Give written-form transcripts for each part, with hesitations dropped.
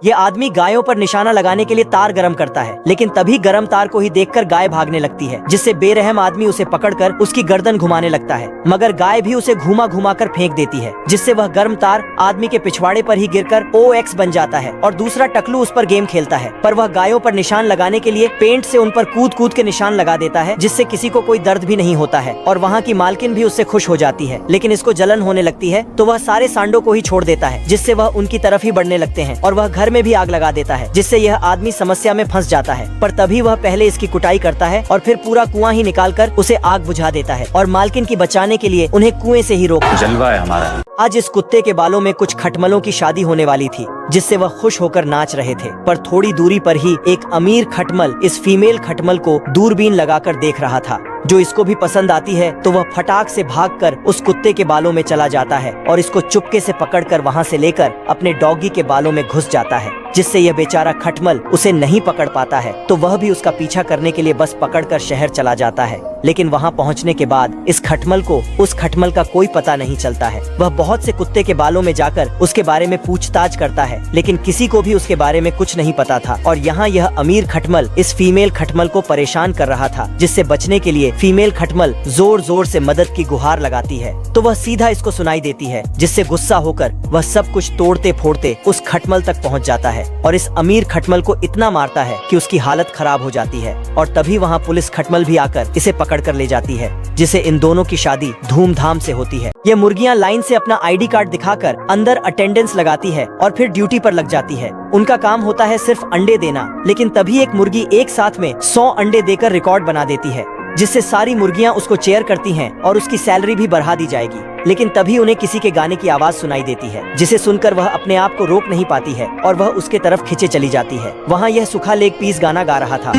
ये आदमी गायों पर निशाना लगाने के लिए तार गरम करता है, लेकिन तभी गरम तार को ही देखकर गाय भागने लगती है, जिससे बेरहम आदमी उसे पकड़कर उसकी गर्दन घुमाने लगता है, मगर गाय भी उसे घुमा घुमा कर फेंक देती है, जिससे वह गर्म तार आदमी के पिछवाड़े पर ही गिरकर OX बन जाता है और दूसरा टकलू उस पर गेम खेलता है। पर वह गायों पर निशान लगाने के लिए पेंट से उन पर कूद कूद के निशान लगा देता है, जिससे किसी को कोई दर्द भी नहीं होता है और वहाँ की मालकिन भी उससे खुश हो जाती है। लेकिन इसको जलन होने लगती है तो वह सारे सांडों को ही छोड़ देता है, जिससे वह उनकी तरफ ही बढ़ने लगते हैं और वह घर में भी आग लगा देता है, जिससे यह आदमी समस्या में फंस जाता है। पर तभी वह पहले इसकी कुटाई करता है और फिर पूरा कुआं ही निकालकर उसे आग बुझा देता है और मालकिन की बचाने के लिए उन्हें कुएं से ही रोकता है। जलवा है हमारा। आज इस कुत्ते के बालों में कुछ खटमलों की शादी होने वाली थी, जिससे वह खुश होकर नाच रहे थे। पर थोड़ी दूरी पर ही एक अमीर खटमल इस फीमेल खटमल को दूरबीन लगाकर देख रहा था। जो इसको भी पसंद आती है तो वह फटाक से भागकर उस कुत्ते के बालों में चला जाता है और इसको चुपके से पकड़कर वहां से लेकर अपने डॉगी के बालों में घुस जाता है, जिससे यह बेचारा खटमल उसे नहीं पकड़ पाता है। तो वह भी उसका पीछा करने के लिए बस पकड़कर शहर चला जाता है। लेकिन वहां पहुंचने के बाद इस खटमल को उस खटमल का कोई पता नहीं चलता है। वह बहुत से कुत्ते के बालों में जाकर उसके बारे में पूछताछ करता है, लेकिन किसी को भी उसके बारे में कुछ नहीं पता था। और यहाँ यह अमीर खटमल इस फीमेल खटमल को परेशान कर रहा था, जिससे बचने के लिए फीमेल खटमल जोर जोर से मदद की गुहार लगाती है। तो वह सीधा इसको सुनाई देती है, जिससे गुस्सा होकर वह सब कुछ तोड़ते फोड़ते उस खटमल तक पहुँच जाता है और इस अमीर खटमल को इतना मारता है कि उसकी हालत खराब हो जाती है। और तभी वहाँ पुलिस खटमल भी आकर इसे पकड़ कर ले जाती है, जिसे इन दोनों की शादी धूमधाम से होती है। ये मुर्गियां लाइन से अपना ID कार्ड दिखाकर अंदर अटेंडेंस लगाती है और फिर ड्यूटी पर लग जाती है। उनका काम होता है सिर्फ अंडे देना, लेकिन तभी एक मुर्गी एक साथ में 100 अंडे देकर रिकॉर्ड बना देती है, जिससे सारी मुर्गियां उसको चेयर करती हैं और उसकी सैलरी भी बढ़ा दी जाएगी। लेकिन तभी उन्हें किसी के गाने की आवाज सुनाई देती है, जिसे सुनकर वह अपने आप को रोक नहीं पाती है और वह उसके तरफ खींचे चली जाती है। वहाँ यह सूखा लेग पीस गाना गा रहा था।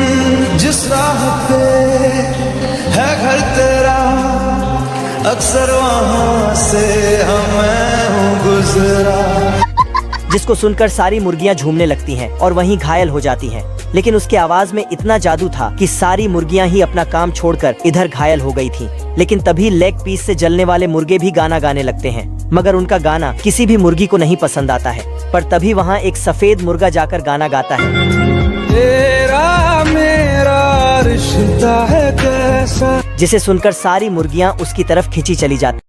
जिस राह पे है घर तेरा, अक्सर वहाँ से मैं हूँ गुजरा, जिसको सुनकर सारी मुर्गियां झूमने लगती हैं और वहीं घायल हो जाती हैं। लेकिन उसके आवाज में इतना जादू था कि सारी मुर्गियां ही अपना काम छोड़कर इधर घायल हो गई थीं। लेकिन तभी लेग पीस से जलने वाले मुर्गे भी गाना गाने लगते हैं, मगर उनका गाना किसी भी मुर्गी को नहीं पसंद आता है। पर तभी वहाँ एक सफेद मुर्गा जाकर गाना गाता है। तेरा मेरा रिश्ता है कैसा, जिसे सुनकर सारी मुर्गियां उसकी तरफ खींची चली जाती।